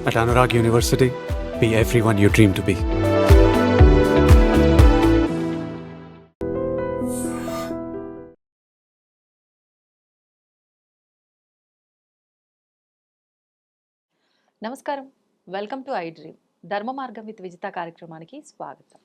At Anurag University, be everyone you dream to be. నమస్కారం. Welcome to I dream. ధర్మ మార్గం with Vijitha కార్యక్రమానికి స్వాగతం.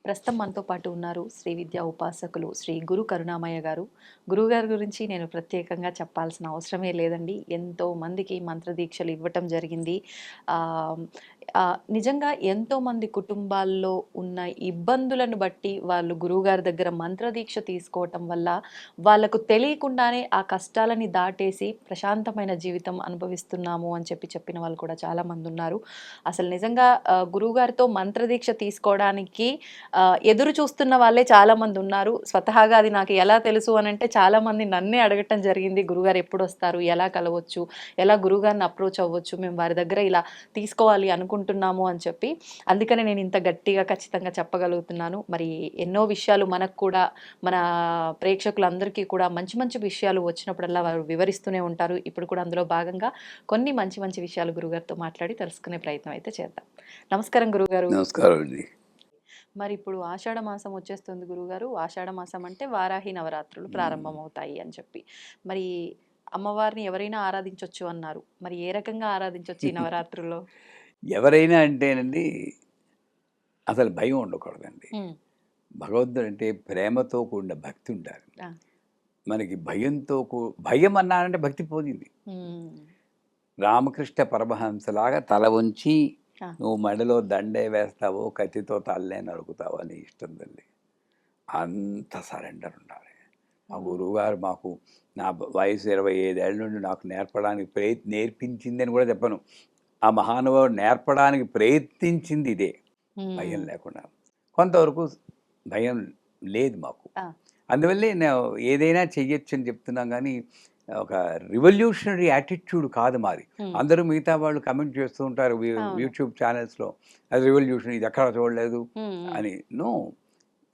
ప్రస్తుతం మనతో పాటు ఉన్నారు శ్రీ విద్యా ఉపాసకులు శ్రీ గురు కరుణామయ్య గారు. గురువుగారి గురించి నేను ప్రత్యేకంగా చెప్పాల్సిన అవసరమే లేదండి. ఎంతో మందికి మంత్రదీక్షలు ఇవ్వటం జరిగింది. నిజంగా ఎంతోమంది కుటుంబాల్లో ఉన్న ఇబ్బందులను బట్టి వాళ్ళు గురువుగారి దగ్గర మంత్రదీక్ష తీసుకోవటం వల్ల వాళ్ళకు తెలియకుండానే ఆ కష్టాలని దాటేసి ప్రశాంతమైన జీవితం అనుభవిస్తున్నాము అని చెప్పిన వాళ్ళు కూడా చాలామంది ఉన్నారు. అసలు నిజంగా గురువుగారితో మంత్రదీక్ష తీసుకోవడానికి ఎదురు చూస్తున్న వాళ్ళే చాలామంది ఉన్నారు. స్వతహాగా అది నాకు ఎలా తెలుసు అని అంటే చాలామంది నన్నే అడగటం జరిగింది, గురుగారు ఎప్పుడు వస్తారు, ఎలా కలవచ్చు, ఎలా గురుగారిని అప్రోచ్ అవ్వచ్చు, మేము వారి దగ్గర ఇలా తీసుకోవాలి అనుకుంటున్నాము అని చెప్పి. అందుకనే నేను ఇంత గట్టిగా ఖచ్చితంగా చెప్పగలుగుతున్నాను. మరి ఎన్నో విషయాలు మనకు కూడా, మన ప్రేక్షకులందరికీ కూడా మంచి మంచి విషయాలు వచ్చినప్పుడల్లా వారు వివరిస్తూనే ఉంటారు. ఇప్పుడు కూడా అందులో భాగంగా కొన్ని మంచి మంచి విషయాలు గురుగారితో మాట్లాడి తెలుసుకునే ప్రయత్నం అయితే చేద్దాం. నమస్కారం గురుగారు. నమస్కారం అండి. మరి ఇప్పుడు ఆషాఢ మాసం వచ్చేస్తుంది గురుగారు. ఆషాఢ మాసం అంటే వారాహి నవరాత్రులు ప్రారంభమవుతాయి అని చెప్పి. మరి అమ్మవారిని ఎవరైనా ఆరాధించవచ్చు అన్నారు. మరి ఏ రకంగా ఆరాధించవచ్చు ఈ నవరాత్రుల్లో? ఎవరైనా అంటేనండి అసలు భయం ఉండకూడదండి. భగవంతుడు అంటే ప్రేమతో కూడిన భక్తి ఉండాలి. మనకి భయం అన్నానంటే భక్తి పోయింది. రామకృష్ణ పరమహంసలాగా తల ఉంచి నువ్వు మెడలో దండే వేస్తావో కత్తితో తల్లే నరుకుతావో అని ఇష్టం తల్లి. అంత సరెండర్ ఉండాలి. మా గురువుగారు మాకు, నా వయసు 25 ఏళ్ళ నుండి నాకు నేర్పడానికి నేర్పించింది అని కూడా చెప్పను. ఆ మహానుభావుడు నేర్పడానికి ప్రయత్నించింది ఇదే, భయం లేకుండా. కొంతవరకు భయం లేదు మాకు. అందువల్లే నేను ఏదైనా చెయ్యొచ్చు అని చెప్తున్నాం. కానీ ఒక రివల్యూషనరీ యాటిట్యూడ్ కాదు మాది. అందరూ మిగతా వాళ్ళు కమెంట్ చేస్తూ ఉంటారు యూట్యూబ్ ఛానల్స్లో, అది రివల్యూషన్, ఇది ఎక్కడ చూడలేదు అని. నో,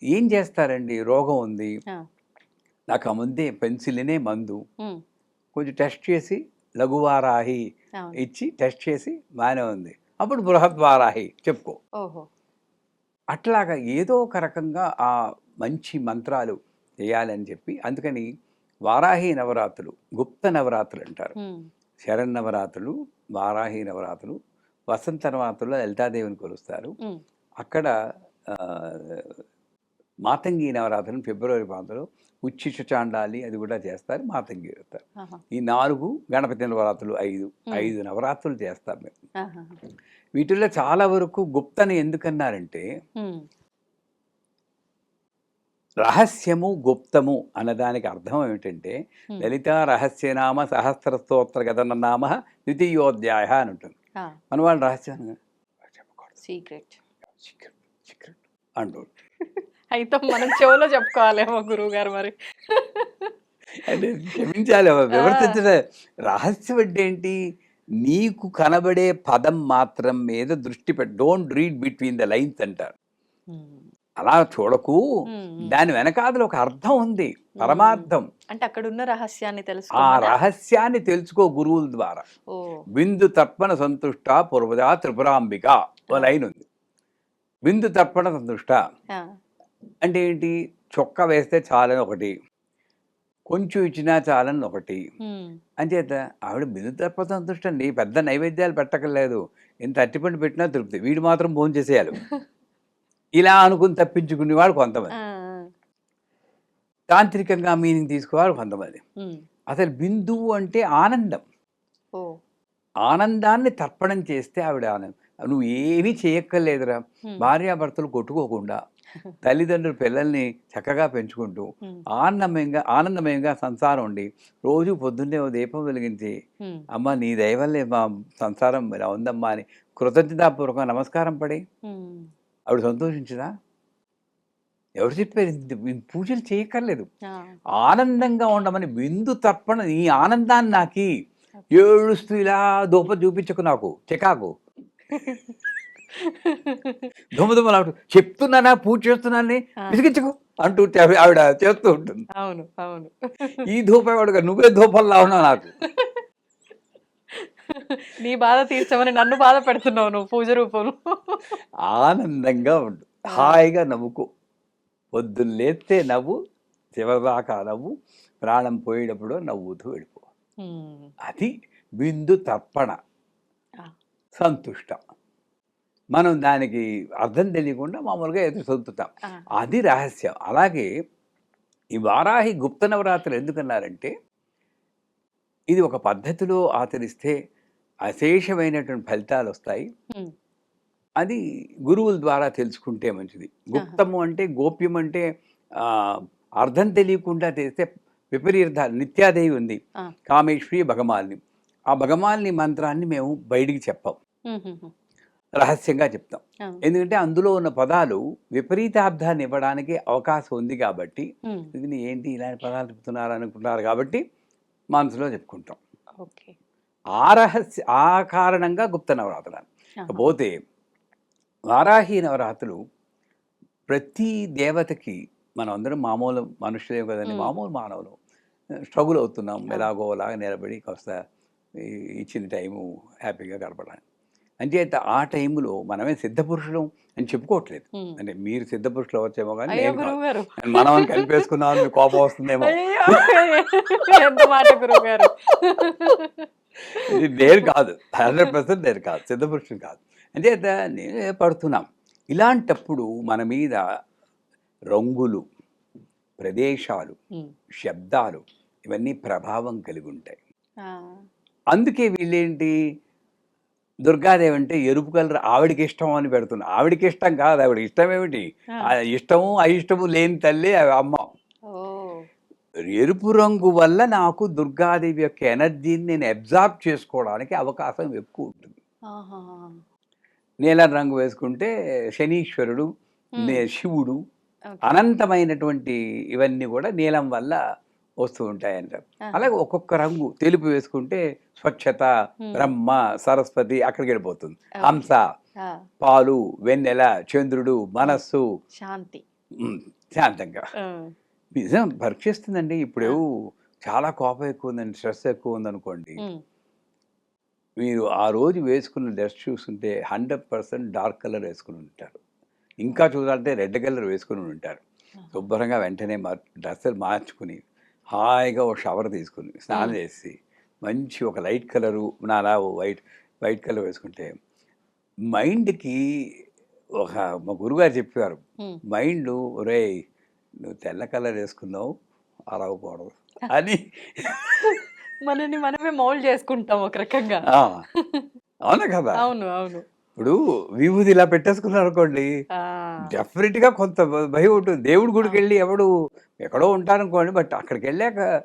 ఏం చేస్తారండి? రోగం ఉంది, నాకు ఆ ముందే పెన్సిల్నే మందు, కొంచెం టెస్ట్ చేసి లఘువారాహి ఇచ్చి టెస్ట్ చేసి బాగానే ఉంది, అప్పుడు బృహద్వారాహి చెప్పుకో. అట్లాగా ఏదో ఒక రకంగా ఆ మంచి మంత్రాలు చేయాలని చెప్పి, అందుకని వారాహి నవరాత్రులు, గుప్త నవరాత్రులు అంటారు. శరన్నవరాత్రులు, వారాహి నవరాత్రులు, వసంత నవరాత్రుల్లో లలితాదేవిని కొలుస్తారు. అక్కడ మాతంగి నవరాత్రులు ఫిబ్రవరి మాసంలో ఉచ్చిష్ట చాండాలి అది కూడా చేస్తారు, మాతంగి చేస్తారు. ఈ 4 గణపతి నవరాత్రులు 5 నవరాత్రులు చేస్తారు మేము. వీటిల్లో చాలా వరకు గుప్తని ఎందుకన్నారంటే, రహస్యము గుప్తము అన్నదానికి అర్థం ఏమిటంటే, లలితా రహస్యనామ సహస్ర స్తోత్ర గతనామ ద్వితీయోధ్యాయ అని ఉంటుంది. మన వాళ్ళు రహస్యాన్ని చెప్పకూడదు, సీక్రెట్ సీక్రెట్ అంటూ అయితే మనం చెవులో చెప్పుకోవాలేమో గురువు గారు. మరి అంటే క్షమించాలి, వివర్తించడం. రహస్యం అంటే ఏంటి? నీకు కనబడే పదం మాత్రం మీద దృష్టి పెట్టి, don't read between the lines అంటారు. అలా చూడకు, దాని వెనకాదలు ఒక అర్థం ఉంది, పరమార్థం. అంటే అక్కడ ఉన్న రహస్యాన్ని తెలుసు. ఆ రహస్యాన్ని తెలుసుకో గురువుల ద్వారా. బిందు తర్పణ సంతుష్ట పూర్వజా త్రిపురాంబిక ఓ లైన్ ఉంది. బిందు తర్పణ సంతుష్ట అంటే ఏంటి? చొక్కా వేస్తే చాలని ఒకటి, కొంచెం ఇచ్చినా చాలని ఒకటి. అంచేత ఆవిడ బిందు తర్పణ సంతుష్ట అండి. పెద్ద నైవేద్యాలు పెట్టకలేదు, ఇంత అట్టిపండు పెట్టినా తృప్తి, వీడు మాత్రం భోజనం చేసేయాలి ఇలా అనుకుని తప్పించుకునేవాడు కొంతమంది, తాంత్రికంగా మీనింగ్ తీసుకోవాలి కొంతమంది. అసలు బిందువు అంటే ఆనందం. ఆనందాన్ని తర్పణం చేస్తే ఆవిడ ఆనందం. నువ్వు ఏమీ చేయక్కర్లేదురా. భార్యాభర్తలు కొట్టుకోకుండా, తల్లిదండ్రులు పిల్లల్ని చక్కగా పెంచుకుంటూ ఆనందమయంగా సంసారం ఉండి, రోజు పొద్దున్నే ఓ దీపం వెలిగించి, అమ్మ నీ దయ వల్లే మా సంసారం ఇలా ఉందమ్మా అని కృతజ్ఞతాపూర్వకంగా నమస్కారం పడి ఆవిడ సంతోషించదా? ఎవరు చెప్పారు? పూజలు చేయక్కర్లేదు, ఆనందంగా ఉండమని. బిందు తర్పణ, ఈ ఆనందాన్ని నాకి, ఏడుస్తూ ఇలా దూప చూపించకు, నాకు చికాకు. దుమదుమలాడుతూ చెప్తున్నానా పూజ చేస్తున్నానని ఆ. విసిగించుకో అంటూ ఆవిడ చేస్తూ ఉంటుంది. అవును, అవును. ఈ ధూపం వాడుగా నువ్వే ధూపంలా ఉన్నావు నాకు. నీ బాధ తీర్చమని నన్ను బాధ పెడుతున్నావు నువ్వు పూజ రూపంలో. ఆనందంగా ఉండు, ఆ. హాయిగా నవ్వుకో. పొద్దున్న లేస్తే నవ్వు, చివరిదాకా నవ్వు, ప్రాణం పోయేటప్పుడు నవ్వుతూ వెళ్ళిపో. ఉమ్. అది బిందు తర్పణ ఆ. సంతుష్ట. మనం దానికి అర్థం తెలియకుండా మామూలుగా ఎదురు సొంతుతాం. ఆ. అది రహస్యం. అలాగే ఈ వారాహి గుప్త నవరాత్రులు ఎందుకన్నారంటే, ఇది ఒక పద్ధతిలో ఆచరిస్తే అశేషమైనటువంటి ఫలితాలు వస్తాయి. ఉమ్. అది గురువుల ద్వారా తెలుసుకుంటే మంచిది. గుప్తము అంటే, గోప్యం అంటే అర్థం తెలియకుండా చేస్తే విపరీతాలు. నిత్యాదేవి ఉంది, ఆ. కామేశ్వరి భగమాలిని. ఆ భగమాలిని మంత్రాన్ని మేము బయటికి చెప్పాం, ఉహుహు. రహస్యంగా చెప్తాం. ఆ. ఎందుకంటే అందులో ఉన్న పదాలు విపరీతార్థాన్ని ఇవ్వడానికి అవకాశం ఉంది కాబట్టి, ఉమ్. ఇది ఏంటి ఇలాంటి పదాలు చెప్తున్నారు అనుకుంటున్నారు కాబట్టి మనసులో చెప్పుకుంటాం. ఓకే. ఆ కారణంగా గుప్త నవరాత్రులు. ఆహా. పోతే వారాహి నవరాత్రులు ప్రతి దేవతకి, మనం అందరం మామూలు మనుషులే కదండి, మామూలు మానవులు స్ట్రగుల్ అవుతున్నాం, ఎలాగో అలాగా నిలబడి కాస్త ఇచ్చిన టైము హ్యాపీగా గడపడానికి. అంచేత ఆ టైంలో మనమే సిద్ధపురుషులం అని చెప్పుకోవట్లేదు. ఉమ్. అంటే మీరు సిద్ధపురుషులు అవ్వచ్చేమో కానీ అయ్యో నేను కాదు. గురువు గారు, మనం కలిపేసుకున్నాం, మీకు కోపం వస్తుందేమో. అయ్యో ఎంత మాట గురువు గారు. ఇది నేను కాదు, 100% నేను కాదు, సిద్ధపురుషులు కాదు. అంచేత నేనే పడుతున్నాం. ఇలాంటప్పుడు మన మీద రంగులు, ప్రదేశాలు, ఉమ్. శబ్దాలు ఇవన్నీ ప్రభావం కలిగి ఉంటాయి. ఆ. అందుకే వీళ్ళేంటి, దుర్గాదేవి అంటే ఎరుపు కలర్ ఆవిడకి ఇష్టం అని పెడుతున్నా. ఆవిడకి ఇష్టం కాదు, ఆవిడ ఇష్టం ఏమిటి, ఆ. ఆ ఇష్టము అయిష్టము లేని తల్లి అమ్మ. ఓ. ఎరుపు రంగు వల్ల నాకు దుర్గాదేవి యొక్క ఎనర్జీని నేను అబ్జార్బ్ చేసుకోవడానికి అవకాశం ఎక్కువ ఉంటుంది. ఆహా. నీలం రంగు వేసుకుంటే శనీశ్వరుడు, శివుడు, ఓకే. అనంతమైనటువంటి ఇవన్నీ కూడా నీలం వల్ల వస్తూ ఉంటాయంట. ఆహా. అలాగే ఒక్కొక్క రంగు తెలుపు వేసుకుంటే స్వచ్ఛత, బ్రహ్మ, సరస్వతి అక్కడికి వెళ్ళిపోతుంది. హంస, ఆ. పాలు, వెన్నెల, చంద్రుడు, మనస్సు, శాంతి. శాంతంగా. ఆ. నిజం పరీక్షిస్తుందండి. ఇప్పుడు చాలా కోపం ఎక్కువ ఉందండి, స్ట్రెస్ ఎక్కువ ఉందనుకోండి, ఉమ్. మీరు ఆ రోజు వేసుకున్న డ్రెస్ చూస్తుంటే 100% డార్క్ కలర్ వేసుకుని ఉంటారు. ఇంకా చూడాలంటే రెడ్ కలర్ వేసుకుని ఉంటారు. శుభ్రంగా వెంటనే డ్రెస్సులు మార్చుకుని హాయిగా ఒక షవర్ తీసుకుని స్నానం చేసి మంచి ఒక లైట్ కలరు నాలా వైట్ కలర్ వేసుకుంటే మైండ్కి ఒక, మా గురుగారు చెప్పారు, మైండ్ ఒరేయ్ నువ్వు తెల్ల కలర్ వేసుకున్నావు అరవకూడదు అని. మనని మనమే మౌల్డ్ చేసుకుంటాం ఒక రకంగా. అవునా కదా. అవును, అవును. ఇప్పుడు విభూది ఇలా పెట్టేసుకున్నారు అనుకోండి, ఆ. డెఫినెట్గా కొంత భయం ఉంటుంది. దేవుడి గుడికి వెళ్ళి ఎవడు ఎక్కడో ఉంటారనుకోండి, బట్ అక్కడికి వెళ్ళాక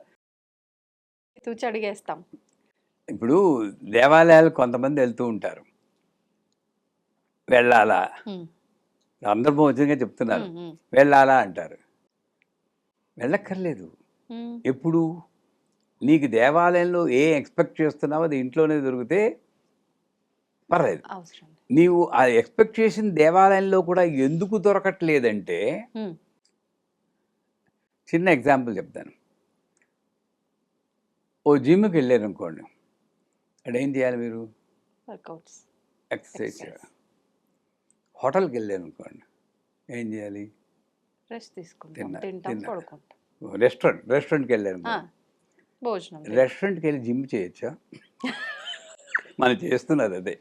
తూచి అడిగేస్తాం. ఇప్పుడు దేవాలయాలు కొంతమంది వెళ్తూ ఉంటారు, వెళ్ళాలా, ఉమ్. సందర్భోచితంగా చెప్తున్నారు, ఉమ్. ఉమ్. వెళ్ళాలా అంటారు. వెళ్ళక్కర్లేదు. ఉమ్. ఎప్పుడు నీకు దేవాలయంలో ఏ ఎక్స్పెక్ట్ చేస్తున్నావో అది ఇంట్లోనే దొరికితే పర్లేదు. అవసరం. నీవు ఆ ఎక్స్పెక్ట్ చేసిన దేవాలయంలో కూడా ఎందుకు దొరకట్లేదంటే, ఉమ్. చిన్న ఎగ్జాంపుల్ చెప్తాను. ఓ జిమ్కి వెళ్ళారు అనుకోండి, అక్కడ ఏం చేయాలి మీరు, వర్కౌట్స్, ఎక్సర్సైజ్ చేయాలి. హోటల్కి వెళ్ళారు అనుకోండి, ఏం చేయాలి, రెస్ట్ తీసుకుంటాం, తింటాం, పడుకుంటాం. రెస్టారెంట్కి వెళ్ళారు అనుకోండి, భోజనం. రెస్టారెంట్కి వెళ్ళి జిమ్ చేయొచ్చా? మనం చేస్తున్నది అదే.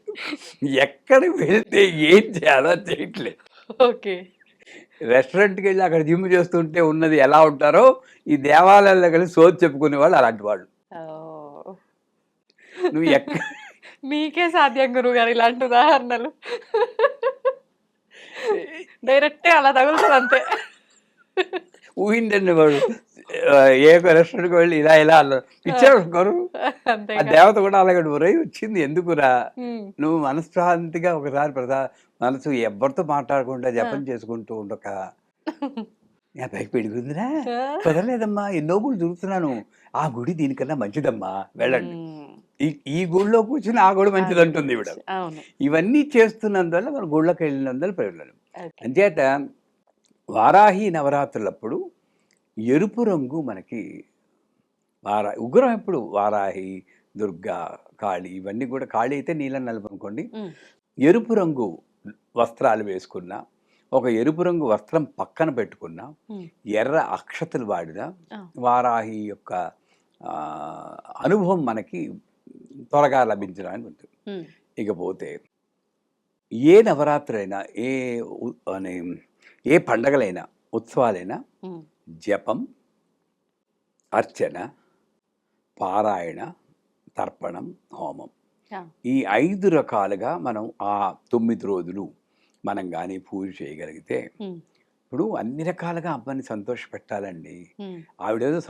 ఎక్కడికి వెళ్తే ఏం చేయాలో చేయట్లేదు. ఓకే. రెస్టారెంట్కి వెళ్ళి అక్కడ జిమ్ చేస్తుంటే ఉన్నది ఎలా ఉంటారో, ఈ దేవాలయాల్లో కలిసి సోది చెప్పుకునే వాళ్ళు అలాంటి వాళ్ళు. నువ్వు మీకే సాధ్యం గురువు గారు ఇలాంటి ఉదాహరణలు. డైరెక్టే అలా తగులుతుంది అంతే. ఊహించండి, వాడు ఏ రెస్టారెంట్కి వెళ్ళి ఇలా ఇలా అన్నారు, ఇచ్చారు ఆ దేవత కూడా అలాగే వచ్చింది ఎందుకురా, నువ్వు మనశ్శాంతిగా ఒకసారి మనసు ఎవరితో మాట్లాడకుండా జపం చేసుకుంటూ ఉండక, నా పైకి పెడుగుందిరా కుదరలేదమ్మా, ఎన్నో గుడి చూస్తున్నాను, ఆ గుడి దీనికన్నా మంచిదమ్మా, వెళ్ళండి. ఈ ఈ గుడిలో కూర్చుని ఆ గుడి మంచిది అంటుంది ఈవిడ. అవును. ఇవన్నీ చేస్తున్నందువల్ల మన గుళ్ళకి వెళ్ళినందువల్ల ప్రయోజనం. ఓకే. అంచేత వారాహి నవరాత్రులప్పుడు ఎరుపు రంగు మనకి ఉగ్రం ఎప్పుడు వారాహి, దుర్గా, కాళి ఇవన్నీ కూడా కాళి అయితే నీలం నలుపు అనుకోండి. ఉమ్, ఎరుపు రంగు వస్త్రాలు వేసుకున్నా, ఒక ఎరుపు రంగు వస్త్రం పక్కన పెట్టుకున్నా, ఉమ్, ఎర్ర అక్షతలు వాడినా ఆ, వారాహి యొక్క ఆ, అనుభవం మనకి త్వరగా లభించడానికి ఉంటుంది. ఉమ్, ఇకపోతే ఏ నవరాత్రులైనా అనే ఏ పండగలైనా ఉత్సవాలైనా ఉమ్, జపం, అర్చన, పారాయణ, తర్పణం, హోమం ఆ, ఈ 5 రకాలుగా మనం ఆ 9 రోజులు మనం కానీ పూజ చేయగలిగితే ఉమ్, ఇప్పుడు అన్ని రకాలుగా అమ్మని సంతోషపెట్టాలండి. ఉమ్, ఆవిడేదో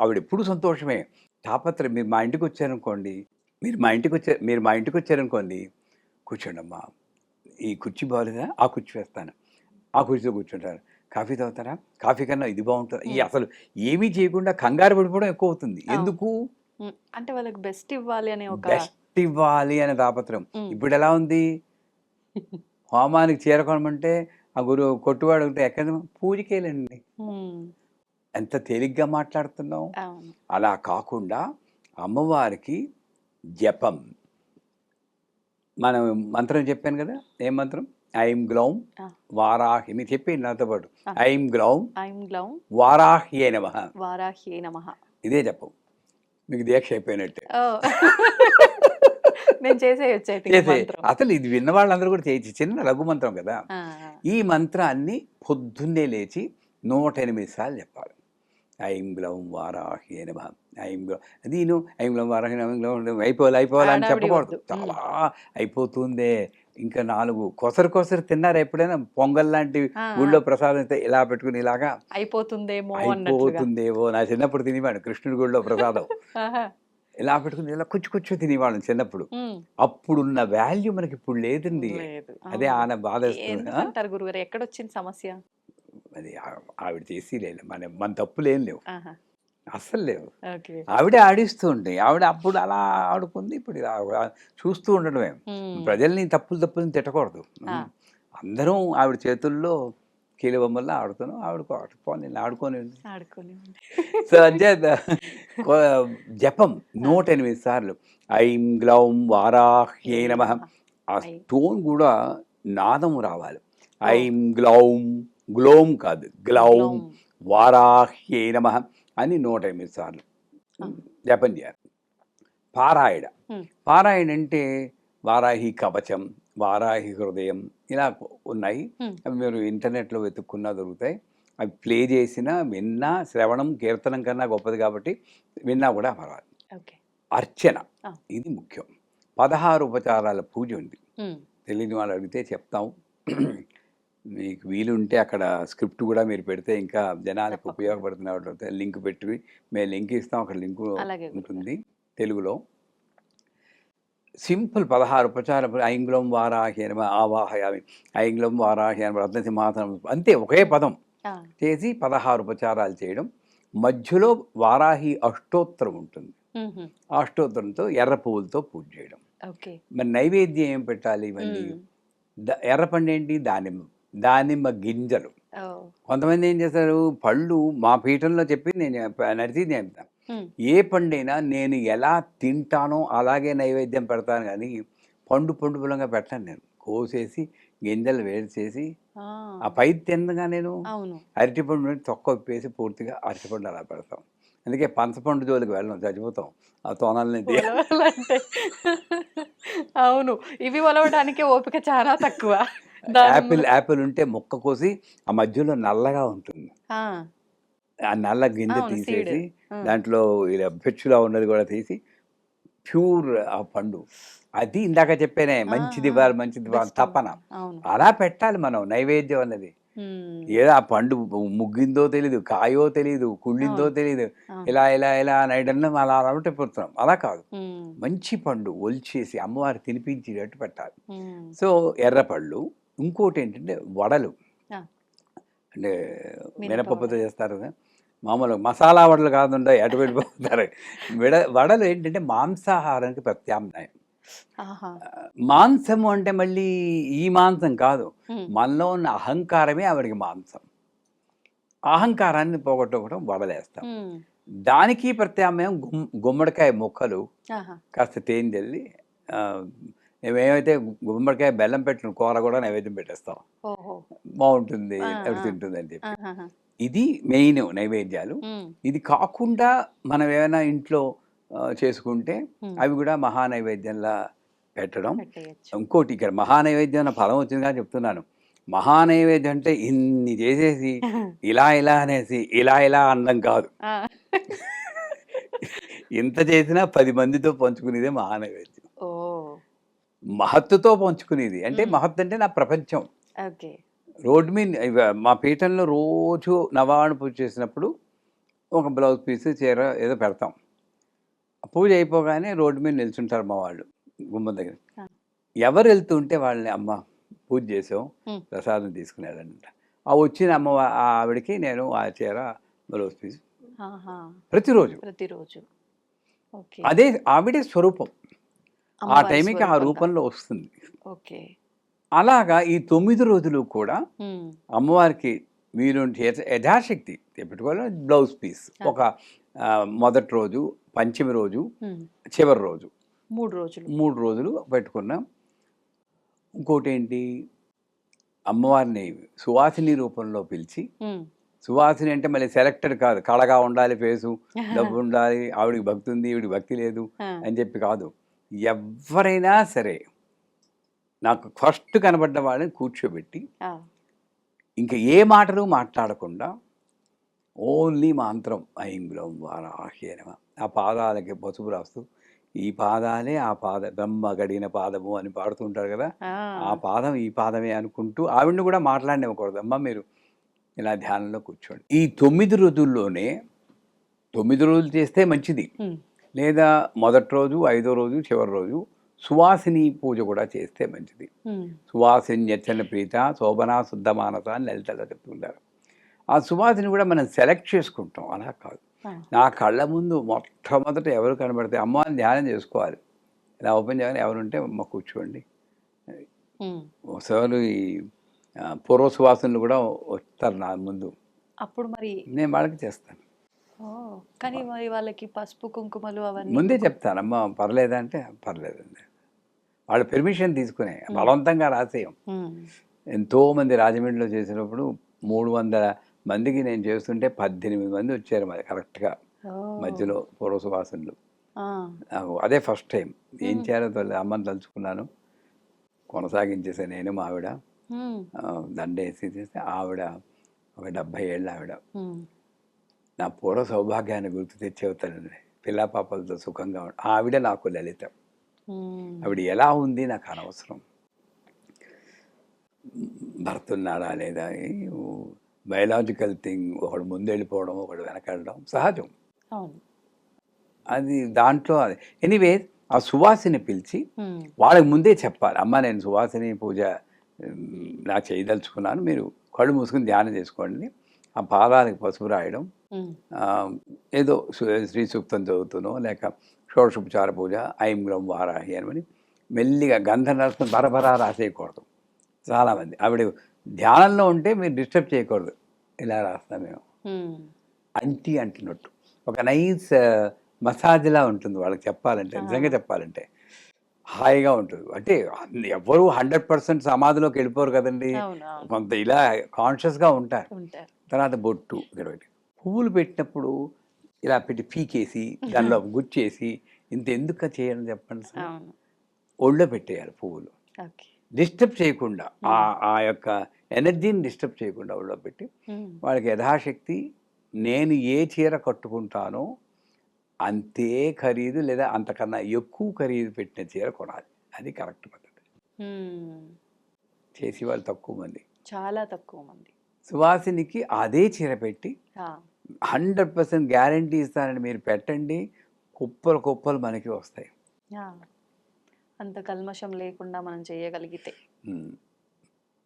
ఆవిడెప్పుడు సంతోషమే. తాపత్రయం మీరు మా ఇంటికి వచ్చారనుకోండి, మీరు మా ఇంటికి వచ్చారనుకోండి, కూర్చోండమ్మా. ఈ కుర్చీ బాగోలేదా? ఆ కుర్చీ వేస్తాను. ఆ కుర్చీలో కూర్చుంటారు. కాఫీ తాగుతారా? కాఫీ కన్నా ఇది బాగుంటుంది. ఉమ్, అసలు ఏమీ చేయకుండా కంగారు పడిపోవడం ఎక్కువ అవుతుంది. అవును. ఎందుకు? అంటే వాళ్ళకి బెస్ట్ ఇవ్వాలి అనే ఒక బెస్ట్ ఇవ్వాలి అనే తాపత్రయం. ఉమ్, ఇప్పుడు ఎలా ఉంది? హోమానికి చీర కొనమంటే ఆ కొట్టువాడు ఉంటే ఎక్కడ పూజకేలండి. ఉమ్, ఎంత తేలిగ్గా మాట్లాడుతున్నాం. అవును. అలా కాకుండా అమ్మవారికి జపం, మనం మంత్రం చెప్పాను కదా, ఏం మంత్రం? ఐం గ్లౌం ఆ, వారాహి. మీరు చెప్పేయండి నాతో పాటు. ఆ. ఐం గ్లౌం ఐం గ్లౌం వారాహ్యే నమ. వారాహ్యే నమః. ఇదే జపం. మీకు దీక్ష అయిపోయినట్టే. ఓ. నేను చేసేయొచ్చు అయితే ఈ చేసే మంత్రం. అసలు ఇది విన్న వాళ్ళందరూ కూడా చేయొచ్చు. చిన్న లఘు మంత్రం కదా. ఆ, ఈ మంత్రాన్ని పొద్దున్నే లేచి 108 సార్లు చెప్పాలి. ఐం గ్లౌం వారాహ్యే నమః. ఐం గ్లౌం నేను ఐం గ్లౌం వారాహ్యే నమః, గ్లౌం అయిపోవాలి అని హడావిడి చెప్పకూడదు. వద్దు. చాలా అయిపోతుందే, ఇంకా 4 కొసరు తిన్నారా ఎప్పుడైనా? పొంగల్ లాంటి ఆ, ఆ, గుళ్ళో ప్రసాదం అయితే ఇలా పెట్టుకుని ఇలాగా అయిపోతుందేమో అన్నట్లుగా. అయిపోతుందేవో. నా చిన్నప్పుడు తినేవాడు కృష్ణుడి గుడిలో ప్రసాదం. ఆహా. ఇలా పెట్టుకుని ఇలా కొంచెం తినేవాళ్ళం చిన్నప్పుడు. ఉమ్, అప్పుడున్న వాల్యూ మనకి ఇప్పుడు లేదండి. లేదు. అదే అవును. ఆయన బాధేస్తుంది. ఎందుకంటారు గురుగారు? ఎక్కడొచ్చింది సమస్య? అది ఆవిడ చేసి లేదు, మన తప్పులేం లేవు, ఆహా. అస్సలు లేవు. ఓకే. ఆవిడే ఆడిస్తూ ఉండే. ఆవిడ అప్పుడు అలా ఆడుకుంది, ఇప్పుడు ఇలా చూస్తూ ఉండడమే. ఉమ్, ప్రజల్ని తప్పులు తిట్టకూడదు. ఆ, అందరం ఆవిడ చేతుల్లో కీలుబొమ్మల్లా ఆడుతున్నాం. పోనీ ఆడుకొని. ఆడుకోనివ్వండి. సో అంచేత కొ- జపం 108 సార్లు ఐం గ్లౌం వారాహ్యే నమః. ఆ ఐ. టోన్ కూడా నాదం రావాలి. ఓ. ఐం గ్లౌం, గ్లోం కాదు, గ్లౌం గ్లౌం. వారాహ్యే నమః అని 108 సార్లు ఆ. జపం చేయాలి. పారాయణ. ఉమ్, పారాయణ అంటే వారాహి కవచం, వారాహి హృదయం ఇలా ఉన్నాయి. ఉమ్, అవి మీరు ఇంటర్నెట్లో వెతుక్కున్నా దొరుకుతాయి. అవి ప్లే చేసినా విన్నా, శ్రవణం కీర్తనం కన్నా గొప్పది కాబట్టి విన్నా కూడా పర్వాలేదు. ఓకే. అర్చన ఆ. ఇది ముఖ్యం. 16 ఉపచారాల పూజ ఉంది. ఉమ్, తెలియని వాళ్ళు అడిగితే చెప్తాం. మీకు వీలుంటే అక్కడ స్క్రిప్ట్ కూడా మీరు పెడితే ఇంకా జనానికి తప్పకుండా. ఉపయోగపడుతున్న లింక్ పెట్టి మేము లింక్ ఇస్తాం. అక్కడ లింకు అలాగే గురుగారు. ఉంటుంది తెలుగులో. సింపుల్ 16 ఉపచారం. ఐంగ్లం వారాహి నమః ఆవాహయామి, ఐంగ్లం వారాహి అని రత్నసింహాసనం అంతే, ఒకే పదం ఆ, చేసి 16 ఉపచారాలు చేయడం. మధ్యలో వారాహి అష్టోత్తరం ఉంటుంది. ఉమ్హు. ఆ అష్టోత్తరంతో ఎర్ర పువ్వులతో పూజ చేయడం. ఓకే. మరి నైవేద్యం ఏం పెట్టాలి? ఇవన్నీ ఉమ్, ఎర్రపండు ఏంటి? దానిమ్మ గింజలు. ఓ. కొంతమంది ఏం చేస్తారు, పళ్ళు మా పీఠంలో చెప్పి నేను నడిచి చెప్తాను. ఉమ్, ఏ పండైనా నేను ఎలా తింటానో అలాగే నైవేద్యం పెడతాను, కానీ పండు పొలంగా పెట్టాను. నేను కోసేసి గింజలు వేరు చేసి ఆ, ఆ పై తిన్నగా నేను అవును. అరటిపండు తొక్క విప్పేసి పూర్తిగా అరటిపండు అలా పెడతాం. అందుకే పంచపండు జోలికి వెళ్ళం, చచ్చిపోతాం ఆ తోనాలని. ఒలవాలంటే అవును. ఇవి ఒలవడానికి ఓపిక చాలా తక్కువ. దానిమ్మలు. యాపిల్ ఉంటే ముక్క కోసి ఆ మధ్యలో నల్లగా ఉంటుంది, ఆ, ఆ నల్ల గింజ అవును. సీడ్. తీసేసి దాంట్లో ఇలా పెచ్చులా ఉన్నది కూడా తీసి ప్యూర్ ఆ పండు. అది ఇందాక చెప్పానే, మంచిది మంచిది తపన. అవును. అలా పెట్టాలి మనం నైవేద్యం అన్నది. ఉమ్, ఏదో ఆ పండు ముగ్గిందో తెలీదు, కాయో తెలీదు, కుళ్ళిందో అవును. తెలీదు, అవును. ఇలా నైడన్నం అలా అలవాటు పోతున్నాం. అలా కాదు, ఉమ్, మంచి పండు ఒలిచేసి అమ్మవారు తినిపించేటట్టు పెట్టాలి. ఉమ్, సో ఎర్రపళ్ళు. ఇంకోటి ఏంటంటే వడలు, ఆ, అంటే మినప మినపప్పుతో వడ. చేస్తారు కదా. మామూలు మసాలా వడలు కాకుండా ఎటు వెళ్ళిపోతారు. వడలు ఏంటంటే మాంసాహారానికి ప్రత్యామ్నాయం. ఆహా! మాంసము అంటే మళ్ళీ ఈ మాంసం కాదు. హ్మ్. మనలో ఉన్న అహంకారమే ఆవిడకి మాంసం. అహంకారాన్ని పోగొట్టుకోవడం వడలేస్తాం. హ్మ్. దానికి ప్రత్యామ్నాయం గుమ్మడికాయ ముక్కలు ఆహా! కాస్త తేనె జల్లి మేమేమైతే గుమ్మడికాయ బెల్లం పెట్టిన కూర కూడా నైవేద్యం పెట్టేస్తాం. ఓహో! బావుంటుంది, ఆ! అవి ఆ! తింటుందని చెప్పి. ఆహాహా! ఇది మెయిన్ నైవేద్యాలు. హ్మ్. ఇది కాకుండా మనం ఏమైనా ఇంట్లో చేసుకుంటే హ్మ్. అవి కూడా మహానైవేద్యంలా పెట్టడం. పెట్టేయొచ్చు. ఇంకోటి ఇక్కడ మహానైవేద్యం అన్న పదం వచ్చిందిగా చెప్తున్నాను. మహానైవేద్యం అంటే ఇన్ని చేసేసి ఇలా ఇలా అనేసి ఇలా ఇలా అనడం కాదు. ఆ! ఇంత చేసినా 10 మందితో పంచుకునేదే మహానైవేద్యం. ఓహ్! మహత్తుతో పంచుకునేది. అంటే హ్మ్. మహత్తు అంటే నా ప్రపంచం. ఓకే. రోడ్డు మీద మా పీఠంలో రోజు నవావరణ పూజ చేసినప్పుడు ఒక బ్లౌజ్ పీస్, చీర ఏదో పెడతాం. పూజ అయిపోగానే రోడ్డు మీద నిల్చుంటారు మా వాళ్ళు గుమ్మం దగ్గర. ఆ! ఎవరు వెళ్తుంటే వాళ్ళని "అమ్మ పూజ చేసాం, హ్మ్. ప్రసాదం తీసుకుని వెళ్ళండి." ఆ వచ్చిన ఆవిడకి నేను ఆ చీర, బ్లౌజ్ పీస్ ఆహా! ప్రతిరోజు. ప్రతిరోజు. ఓకే. అదే ఆవిడే స్వరూపం. ఆ అమ్మవారి టైంకి ఆ స్వరూపంగా. రూపంలో వస్తుంది. ఓకే. అలాగా ఈ 9 రోజులు కూడా హ్మ్. అమ్మవారికి వీలుంటే యథాశక్తి పెట్టుకోవాలి. బ్లౌజ్ పీస్ ఆ! ఒక మొదటి రోజు, పంచమి రోజు, హ్మ్. చివరి రోజు 3 రోజులు. 3 రోజులు పెట్టుకున్నాం. ఇంకోటేంటి అమ్మవారిని సువాసిని రూపంలో పిలిచి, హ్మ్. సువాసిని అంటే మళ్ళీ సెలెక్టెడ్ కాదు. కళగా ఉండాలి ఫేసు, డబ్బుండాలి, ఆవిడకి భక్తి ఉంది, ఈవిడికి భక్తి లేదు ఆ! అని చెప్పి కాదు. ఎవ్వరైనా సరే నాకు ఫస్ట్ కనబడ్డ వాళ్ళని కూర్చోబెట్టి, ఆ! ఇంక ఏ మాటలు మాట్లాడకుండా ఓన్లీ మంత్రం ఐం గ్లౌం వారాహ్యే నమః. ఆ పాదాలకి పసుపు రాస్తూ, ఈ పాదాలే ఆ బ్రహ్మ గడిగిన పాదము అని పాడుతుంటారు కదా! ఆ ఆ! పాదం ఈ పాదమే అనుకుంటూ ఆవిడని కూడా మాట్లాడనివ్వకూడదు. అమ్మ మీరు ఇలా ధ్యానంలో కూర్చోండి. ఈ 9 రోజుల్లోనే 9 రోజులు చేస్తే మంచిది. హ్మ్. లేదా మొదటి రోజు, ఐదో రోజు, చివరి రోజు సువాసిని పూజ కూడా చేస్తే మంచిది. హ్మ్. సువాసిన్యర్చన ప్రీత శోభనా శుద్ధ మానస అని లలితలో చెప్తుంటారు. ఆ సువాసిని కూడా మనం సెలెక్ట్ చేసుకుంటాం. అలా కాదు. ఆ! నా కళ్ళ ముందు మొట్టమొదట ఎవరు కనబడితే అమ్మ అని ధ్యానం చేసుకోవాలి. ఇలా ఓపెన్ చేయగానే ఎవరుంటే అమ్మ కూర్చోండి. హ్మ్. ఒకసారి ఈ పూర్వ సువాసనలు కూడా వస్తారు నా ముందు. అప్పుడు మరి నేను వాళ్ళకి చేస్తాను. ఓహ్! కానీ మరి వాళ్ళకి పసుపు, కుంకుమలు అవన్నీ ముందే ఎందుకు? చెప్తాను. అమ్మ పర్లేదా అంటే పర్లేదండి. వాళ్ళ పెర్మిషన్ తీసుకునే హ్మ్. బలవంతంగా రాసేయం. హ్మ్. ఎంతోమంది రాజమండ్రిలో చేసినప్పుడు 300 మందికి నేను చేస్తుంటే 18 మంది వచ్చారు మరి కరెక్ట్‌గా. ఓహ్! మధ్యలో పూర్వ సువాసనలు. ఆ! నాకు అదే ఫస్ట్ టైం. ఏం హ్మ్. చేయాలో అమ్మని తలుచుకున్నాను. కొనసాగించేసాను నేను మా ఆవిడ. హ్మ్. దండేసి చేస్తే ఆవిడ ఒక 70 ఏళ్ళ ఆవిడ. హ్మ్. నా పూర్వ సౌభాగ్యాన్ని గుర్తు తెచ్చేవుతానండి. పిల్లా పాపలతో సుఖంగా ఆవిడ నాకు లలిత. హ్మ్. ఆవిడ ఎలా ఉంది నాకు అనవసరం. భర్త ఉన్నాడా లేదా బయలాజికల్ థింగ్ ఒకడు ముందెళ్ళిపోవడం, ఒకడు వెనకెళ్ళడం సహజం. అవును. అది దాంట్లో అది. ఎనీవేస్ ఆ సువాసిని పిలిచి హ్మ్. వాళ్ళకి ముందే చెప్పాలి. అమ్మ నేను సువాసిని పూజ ఇలా చేయదలుచుకున్నాను. మీరు కళ్ళు మూసుకొని ధ్యానం చేసుకోండి. ఆ పాదాలకు పసుపు రాయడం. హ్మ్. ఏదో శ్రీ సూక్తం చదువుతూనో లేక షోడశోపచార పూజ ఐం గ్లౌం వారాహి అని మెల్లిగా గంధం రాసుకొని బరబరా రాసేయకూడదు. చాలామంది ఆవిడ ధ్యానంలో ఉంటే మీరు డిస్టర్బ్ చేయకూడదు. ఇలా రాస్తాం మేము. హ్మ్. అంటున్నట్టు. ఒక నైస్ మసాజ్‌లా ఉంటుంది వాళ్ళకి చెప్పాలంటే. ఆ! నిజంగా చెప్పాలంటే. హాయిగా ఉంటుంది. అంటే ఎవ్వరు 100% సమాధిలోకి వెళ్ళిపోరు కదండీ! అవును. అవును. కొంత ఇలా కాన్షియస్‌గా ఉంటారు. ఉంటారు. తర్వాత బొట్టు ఇక్కడ పెట్టి. పువ్వులు పెట్టినప్పుడు ఇలా పెట్టి పీకేసి, దానిలో గుచ్చేసి ఇంత ఎందుకు చేయడం చెప్పండి అసలు? అవును. ఒళ్ళో పెట్టేయాలి పువ్వులు. ఓకే. డిస్టర్బ్ చేయకుండా హ్మ్. ఆ యొక్క ఎనర్జీని డిస్టర్బ్ చేయకుండా ఒళ్ళో పెట్టి హ్మ్. వాళ్ళకి యథాశక్తి నేను ఏ చీర కట్టుకుంటానో అంతే ఖరీదు లేదా అంతకన్నా ఎక్కువ ఖరీదు పెట్టిన చీర కొనాలి. అది కరెక్ట్ పద్ధతి. హ్మ్. చేసేవాళ్ళు తక్కువ మంది. చాలా తక్కువ మంది. సువాసినికి అదే చీర పెట్టి ఆ! 100% గ్యారంటీ ఇస్తానని మీరు పెట్టండి. కుప్పలు కుప్పలు మనకి వస్తాయి. ఆ! అంత కల్మషం లేకుండా మనం చేయగలిగితే. హ్మ్.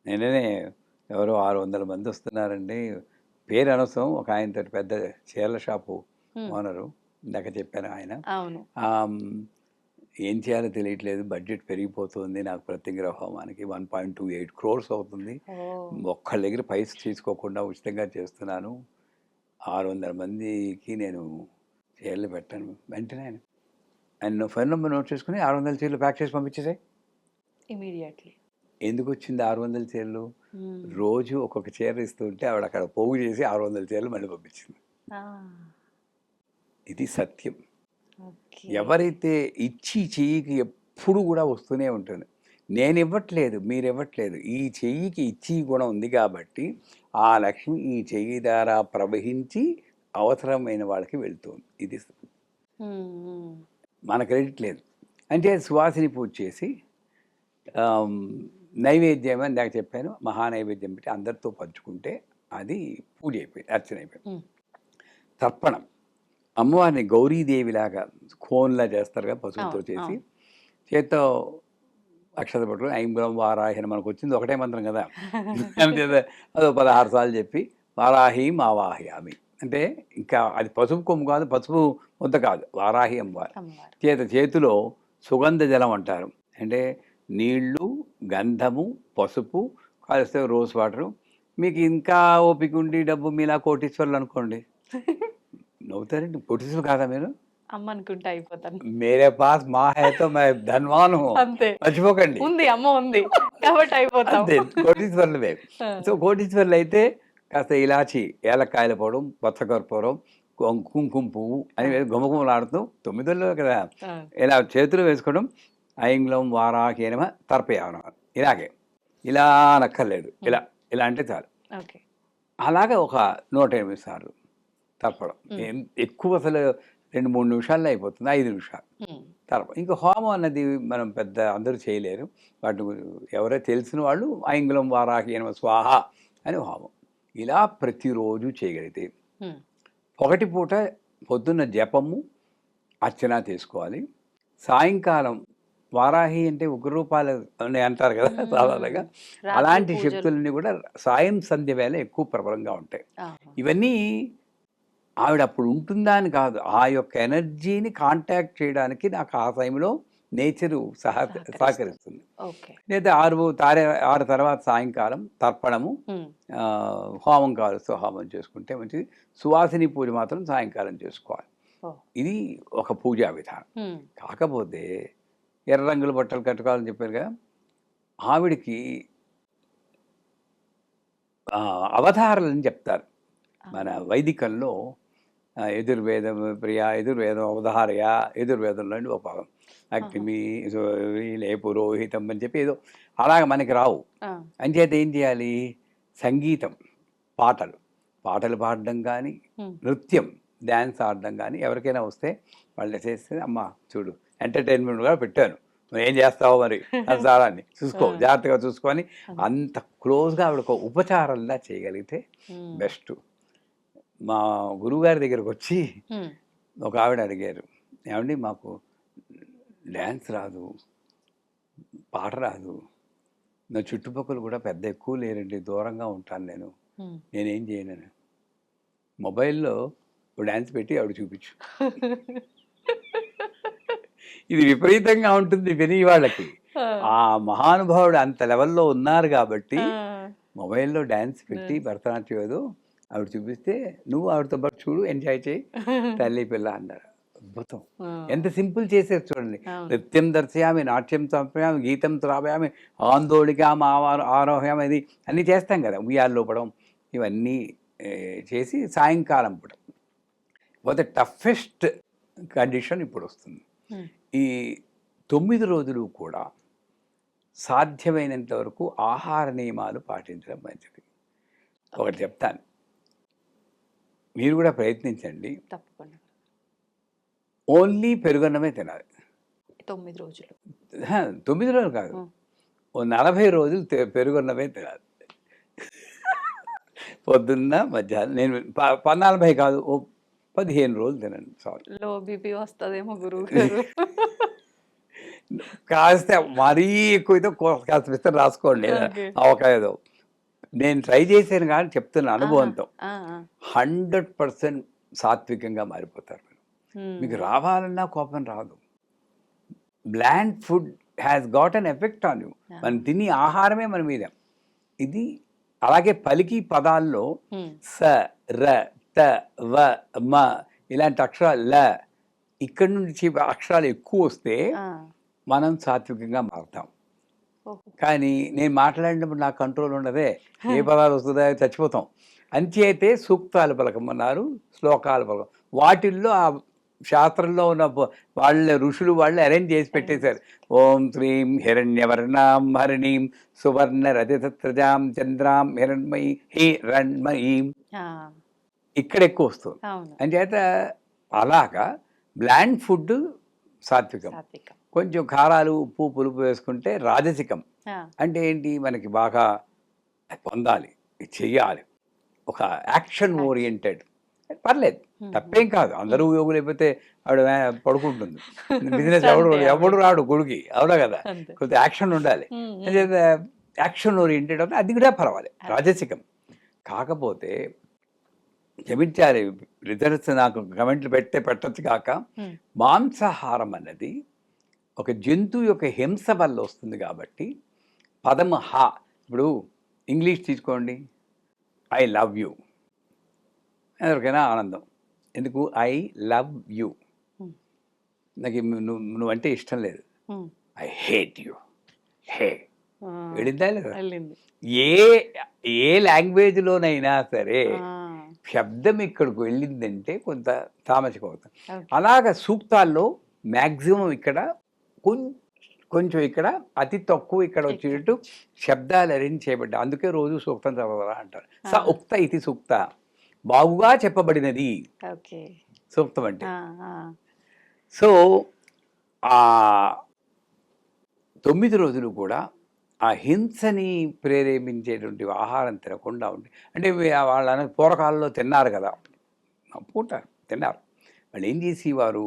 నిన్ననే ఎవరో 600 మంది వస్తున్నారండి. పేరు అనవసరం, ఒక ఆయనతో పెద్ద చీరల షాపు ఉమ్, ఓనరు, ఇందాక చెప్పాను ఆయన. అవును. ఆమ్, ఏం చేయాలో తెలియట్లేదు, బడ్జెట్ పెరిగిపోతుంది, నాకు ప్రతిగ్రహ హోమానికి 1.28 crores అవుతుంది, ఓ. ఒక్కళ్ళ దగ్గర పైసలు తీసుకోకుండా ఉచితంగా చేస్తున్నాను, 600 మందికి నేను చీరలు పెట్టాను. వెంటనే ఆయన ఫోన్ నెంబర్ నోట్ చేసుకుని 600 చీరలు ప్యాక్ చేసి పంపించేసాయి. ఇమీడియట్లీ. ఎందుకు వచ్చింది 600 చీరలు? రోజు ఒక్కొక్క చీర ఇస్తుంటే ఆవిడ అక్కడ పోగు చేసి 600 చీరలు మళ్ళీ పంపించింది. ఇది సత్యం. ఎవరైతే ఇచ్చి చెయ్యికి ఎప్పుడు కూడా వస్తూనే ఉంటుంది. నేను ఇవ్వట్లేదు, మీరు ఇవ్వట్లేదు, ఈ చెయ్యికి ఇచ్చి గుణం ఉంది కాబట్టి ఆ లక్ష్మి ఈ చెయ్యి ద్వారా ప్రవహించి అవసరమైన వాళ్ళకి వెళ్తుంది. ఇది మన క్రెడిట్ లేదు. అంటే సువాసిని పూజ చేసి నైవేద్యం అని నాకు చెప్పాను, మహానైవేద్యం పెట్టి అందరితో పంచుకుంటే అది పూజ అయిపోయింది, అర్చన అయిపోయింది. తర్పణం, అమ్మవారిని గౌరీదేవిలాగా కోన్లా చేస్తారు కదా పసుపుతో చేసి, చేత్తో అక్షత పట్టుకుని ఐంగురం వారాహి మనకు వచ్చింది ఒకటే మంత్రం కదా, అదో 16 సార్లు చెప్పి వారాహి మావాహయామి అంటే, ఇంకా అది పసుపు కొమ్ము కాదు, పసుపు ముద్ద కాదు, వారాహి అమ్మవారు. చేతిలో సుగంధ జలం అంటారు, అంటే నీళ్లు, గంధము, పసుపు, కలిస్తే రోజ్ వాటరు. మీకు ఇంకా ఓపిక ఉండి డబ్బు మీలా కోటీశ్వర్లు అనుకోండి, నవ్వుతారండి, కోటీశ్వరులు కాదా మీరు? అమ్మ అనుకుంటే అయిపోతాను. మేరే పాస్ మా హైతో మే ధన్వాన్ హూ, మర్చిపోకండి, ఉంది అమ్మ ఉంది కాబట్టి అయిపోతాం. అంతే, కోటీశ్వర్లమే. సో కోటీశ్వర్లు అయితే కాస్త ఇలాచి, ఏలక్కాయల పొడం, పచ్చకర్పూరం, కుంకుమ పువ్వు అని గుమగుమలాడుతూ 9లో కదా ఇలా చేతులు వేసుకోవడం, ఐంగ్లం వారాహి నమః తర్పయామనః, ఇలాగే, ఇలా నక్కర్లేదు, ఇలా ఇలా అంటే చాలు. అలాగే ఒక 108 సార్లు తర్పడం. ఎక్కువ అసలు 2-3 నిమిషాల్లో అయిపోతుంది, 5 నిమిషాలు తర్పం. ఇంకా హోమం అన్నది మనం పెద్ద అందరూ చేయలేరు, వాటి ఎవరో తెలిసిన వాళ్ళు ఐంగ్లం వారాహి నమః స్వాహ అని హోమం. ఇలా ప్రతిరోజు చేయగలిగితే ఒకటి పూట పొద్దున్న జపము అర్చన చేసుకోవాలి, సాయంకాలం వారాహి అంటే ఉగ్రరూపాలు అని అంటారు కదా సాధారణంగా, అలాంటి శక్తులన్నీ కూడా సాయం సంధ్య వేళ ఎక్కువ ప్రబలంగా ఉంటాయి. ఇవన్నీ ఆవిడ అప్పుడు ఉంటుందా అని కాదు, ఆ యొక్క ఎనర్జీని కాంటాక్ట్ చేయడానికి నాకు ఆ టైంలో నేచరు సహకరిస్తుంది. లేదా 6 తర్వాత సాయంకాలం తర్పణము, హోమం కాలుస్తూ హోమం చేసుకుంటే మంచిది. సువాసిని పూజ మాత్రం సాయంకాలం చేసుకోవాలి. ఇది ఒక పూజా విధానం. కాకపోతే ఎర్ర రంగుల బట్టలు కట్టుకోవాలని చెప్పారు కదా, ఆవిడికి అవతారాలని చెప్తారు మన వైదికంలో. ఎదుర్వేదం ప్రియ, ఎదుర్వేదం అవధారయ, ఎదుర్వేదంలో ఒక భాగం అగ్ని లే పురోహితం అని చెప్పి ఏదో అలాగ మనకి రావు. అంచేత ఏం చేయాలి, సంగీతం, పాటలు పాడడం కానీ, నృత్యం డ్యాన్స్ ఆడడం కానీ ఎవరికైనా వస్తే వాళ్ళు చేస్తే, అమ్మ చూడు ఎంటర్టైన్మెంట్ కూడా పెట్టాను, నువ్వు ఏం చేస్తావు మరి సంసారాన్ని చూసుకో, జాగ్రత్తగా చూసుకొని అంత క్లోజ్గా ఆవిడ ఒక ఉపచారంలా చేయగలిగితే బెస్ట్. మా గురువుగారి దగ్గరకు వచ్చి ఒక ఆవిడ అడిగారు, ఏమండి మాకు డ్యాన్స్ రాదు, పాట రాదు, నా చుట్టుపక్కల కూడా పెద్ద ఎక్కువ లేరండి, దూరంగా ఉంటాను నేనేం చేయను. మొబైల్లో డ్యాన్స్ పెట్టి ఆవిడ చూపించు. ఇది విపరీతంగా ఉంటుంది విని వాళ్ళకి. ఆ మహానుభావుడు అంత లెవెల్లో ఉన్నారు కాబట్టి మొబైల్లో డ్యాన్స్ పెట్టి భరతనాట్యం ఏదో ఆవిడ చూపిస్తే నువ్వు ఆవిడతో పాటు చూడు, ఎంజాయ్ చేయి, తల్లి పిల్ల అన్నారు. అద్భుతం, ఎంత సింపుల్ చేసేది చూడండి. నృత్యం దర్శయామి, నాట్యం సంప్రయామి, గీతం త్రావయామి, ఆందోళికాం ఆరోహయామి, ఇది అన్నీ చేస్తాం కదా, ఉయ్యాల్లో పడం, ఇవన్నీ చేసి సాయంకాలం పూట. పోతే టఫెస్ట్ కండిషన్ ఇప్పుడు వస్తుంది. ఈ 9 రోజులు కూడా సాధ్యమైనంత వరకు ఆహార నియమాలు పాటించడం మంచిది. ఒకటి చెప్తాను, మీరు కూడా ప్రయత్నించండి. తప్పకుండా. ఓన్లీ పెరుగన్నమే తినాలి 9 రోజులు. 9 రోజులు కాదు, ఓ 40 రోజులు పెరుగన్నమే తినాలి. పొద్దున్న మధ్యాహ్నం. నేను 40 కాదు, ఓ 15 రోజులు తినండి. సారీ, లో బీపీ వస్తుందేమో గురువు గారు. కాస్త మరీ ఎక్కువైతే కాస్త విస్తర రాసుకోండి, అవకాయదో నేను ట్రై చేశాను కానీ చెప్తున్న అనుభవంతో ఆ, ఆ. 100% సాత్వికంగా మారిపోతారు మీరు. మీకు రావాలన్నా కోపం రాదు. Bland food has got an effect on you. మనం తిని ఆహారమే మన మీద. ఇది అలాగే పలికి పదాల్లో స ర త వ మ ఇలాంటి అక్షరాలు ల ఇక్కడి నుంచి అక్షరాలు ఎక్కువ వస్తే మనం సాత్వికంగా మారుతాం. కానీ నేను మాట్లాడినప్పుడు నాకు కంట్రోల్ ఉండదే, ఏ పదాలు వస్తుందో చచ్చిపోతాం. అంచేతే సూక్తాలు పలకమన్నారు, శ్లోకాలు పలకం. వాటిల్లో ఆ శాస్త్రంలో ఉన్న వాళ్ళ ఋషులు వాళ్ళు అరేంజ్ చేసి పెట్టేశారు. ఓం శ్రీం హిరణ్యవర్ణాం హరిణీం సువర్ణ రజతత్రజాం చంద్రాం హిరణ్మయీం ఇక్కడ ఎక్కువ వస్తుంది. అంచేత అలాగా బ్లాండ్ ఫుడ్ సాత్వికం. కొంచెం కారాలు ఉప్పు పులుపు వేసుకుంటే రాజసికం. అంటే ఏంటి, మనకి బాగా పొందాలి, చెయ్యాలి, ఒక యాక్షన్ ఓరియంటెడ్. పర్లేదు, తప్పేం కాదు. అందరూ యోగులు అయిపోతే ఆవిడ పడుకుంటుంది. బిజినెస్ ఎవడు రాడు గుడికి, అవునా కదా. కొంచెం యాక్షన్ ఉండాలి. యాక్షన్ ఓరియంటెడ్ అంటే అది కూడా పర్వాలేదు, రాజసికం. కాకపోతే క్షమించాలి, రిజల్ట్స్ నాకు కమెంట్లు పెట్టచ్చు కాక, మాంసాహారం అన్నది ఒక జంతువు యొక్క హింస వల్ల వస్తుంది కాబట్టి పదము హా. ఇప్పుడు ఇంగ్లీష్ తీసుకోండి, ఐ లవ్ యూ, ఎవరికైనా ఆనందం. ఎందుకు? ఐ లవ్ యూ, నాకు నువ్వంటే ఇష్టం లేదు. ఐ హేట్ యూ, హే వెళ్ళిందా లేదా? ఏ లాంగ్వేజ్లోనైనా సరే శబ్దం ఇక్కడికి వెళ్ళిందంటే కొంత తామసికం అవుతుంది. అలాగ సూక్తాల్లో మ్యాక్సిమం ఇక్కడ కొంచెం ఇక్కడ అతి తక్కువ ఇక్కడ వచ్చేటట్టు శబ్దాలు అరేంజ్ చేయబడ్డాయి. అందుకే రోజు సూక్తం చదవరా అంటారు. స ఉక్త ఇది సూక్త, బాగుగా చెప్పబడినది సూక్తం అంటే. సో ఆ 9 రోజులు కూడా ఆ హింసని ప్రేరేపించేటువంటి ఆహారం తినకుండా ఉండి, అంటే వాళ్ళ పూర్వకాలంలో తిన్నారు కదా, పూట తిన్నారు. వాళ్ళు ఏం చేసేవారు,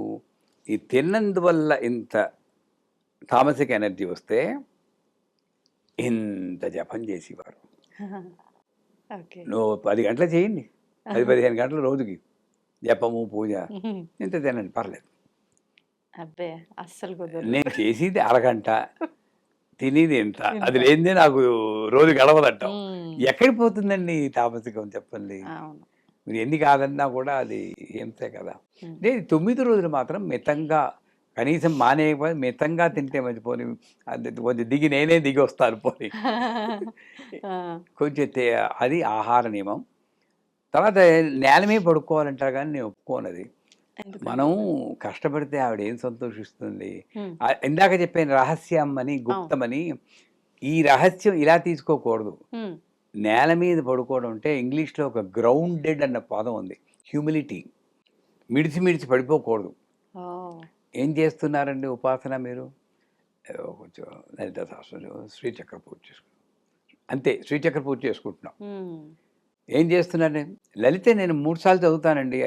ఈ తిన్నందువల్ల ఇంత తామసిక ఎనర్జీ వస్తే ఇంత జపం చేసేవారు. నువ్వు 10 గంటలు చేయండి, 10-15 గంటల రోజుకి జపము పూజ, ఇంత తినండి పర్లేదు. నేను చేసేది అరగంట, తినేది ఎంత, అది లేనిదే నాకు రోజు గడవదంటాం. ఎక్కడికి పోతుందండి తామసికం చెప్పండి. మీరు ఎన్ని కాదన్నా కూడా అది హింసే కదా. నేను 9 రోజులు మాత్రం మితంగా, కనీసం మానేయకపోతే మితంగా తింటే మంచి. పోనీ అది కొంచెం నేనే దిగి వస్తాను పోనీ కొంచెం అది ఆహార నియమం. తర్వాత నేల మీద పడుకోవాలంటారు కానీ నేను ఒప్పుకోనది. మనం కష్టపడితే ఆవిడ ఏం సంతోషిస్తుంది. ఇందాక చెప్పిన రహస్యం అని, గుప్తమని, ఈ రహస్యం ఇలా తీసుకోకూడదు. నేల మీద పడుకోవడం అంటే ఇంగ్లీష్లో ఒక గ్రౌండెడ్ అన్న పదం ఉంది, హ్యూమిలిటీ. మిడిసి పడిపోకూడదు. ఏం చేస్తున్నారండి ఉపాసన మీరు? కొంచెం లలిత సహస్రం, శ్రీచక్ర పూజ చేసుకుంటాం అంతే, శ్రీచక్ర పూజ చేసుకుంటున్నాం. ఏం చేస్తున్నాను? లలితే నేను 3 సార్లు చదువుతానండి,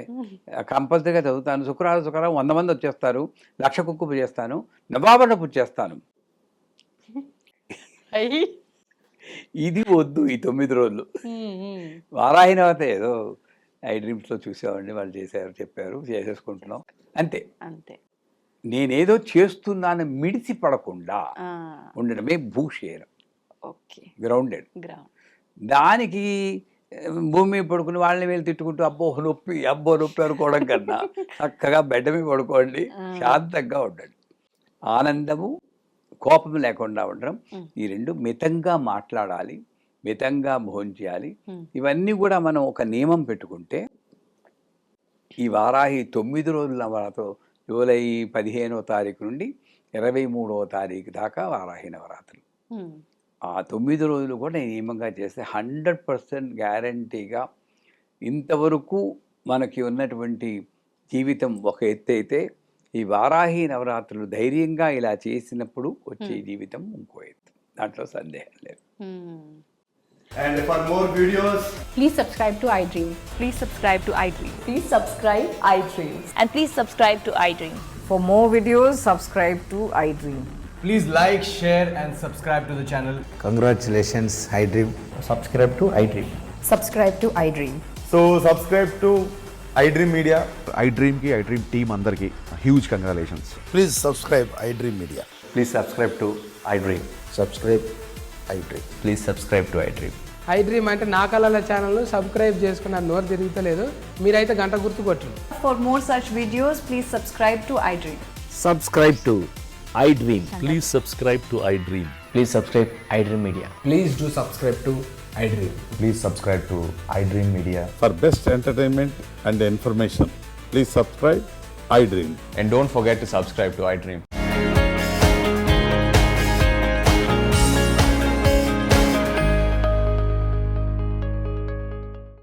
కంపల్సరీగా చదువుతాను. శుక్రవారం 100 మంది వచ్చేస్తారు, 1,00,000 కుక్కు పూజ చేస్తాను, నవాబణ పూజ చేస్తాను. ఇది వద్దు ఈ 9 రోజులు. వారాహినవత ఏదో iDreams చూసామండి, వాళ్ళు చేశారు, చెప్పారు, చేసేసుకుంటున్నాం అంతే. నేనేదో చేస్తున్నాను మిడిసి పడకుండా ఉండడమే భూషేరం, గ్రౌండెడ్. దానికి భూమి పడుకుని వాళ్ళని వీళ్ళు తిట్టుకుంటూ అబ్బో నొప్పి అనుకోవడం కన్నా చక్కగా బెడ్ మీద పడుకోండి, శాంతంగా ఉండండి. ఆనందము, కోపం లేకుండా ఉండడం, ఈ రెండు. మితంగా మాట్లాడాలి, మితంగా భోజనం చేయాలి. ఇవన్నీ కూడా మనం ఒక నియమం పెట్టుకుంటే ఈ వారాహి 9 రోజుల నవరాత్రులు జూలై 15వ తారీఖు నుండి 23వ తారీఖు దాకా వారాహి నవరాత్రులు. ఆ 9 రోజులు కూడా నియమంగా చేస్తే 100% గ్యారంటీగా ఇంతవరకు మనకి ఉన్నటువంటి జీవితం ఒక ఎత్తు అయితే, ఈ వారాహి నవరాత్రులు ధైర్యంగా ఇలా చేసినప్పుడు వచ్చే జీవితం ఇంకో ఎత్తు, దాంట్లో సందేహం లేదు. And for more videos, please subscribe to iDream. Please subscribe to iDream. Please subscribe iDream. And please subscribe to iDream. For more videos, subscribe to iDream. Please like, share, and subscribe to the channel. Congratulations, iDream. Subscribe to iDream. Subscribe to iDream. So subscribe to iDream Media. iDream ki iDream team andarki huge congratulations. Please subscribe iDream Media. Please subscribe to iDream. Subscribe iDream. Please subscribe to iDream. iDream అంటే నా కళల channel subscribe చేసుకున్న నోరు తిరుగుతలేదు మీరైతే గంట గుర్తు కొట్టండి. For more such videos, please subscribe to iDream. Subscribe to iDream. Please subscribe to iDream. Please subscribe iDream Media. Please do subscribe to iDream. Please subscribe to iDream Media. For best entertainment and information, please subscribe iDream. And don't forget to subscribe to iDream.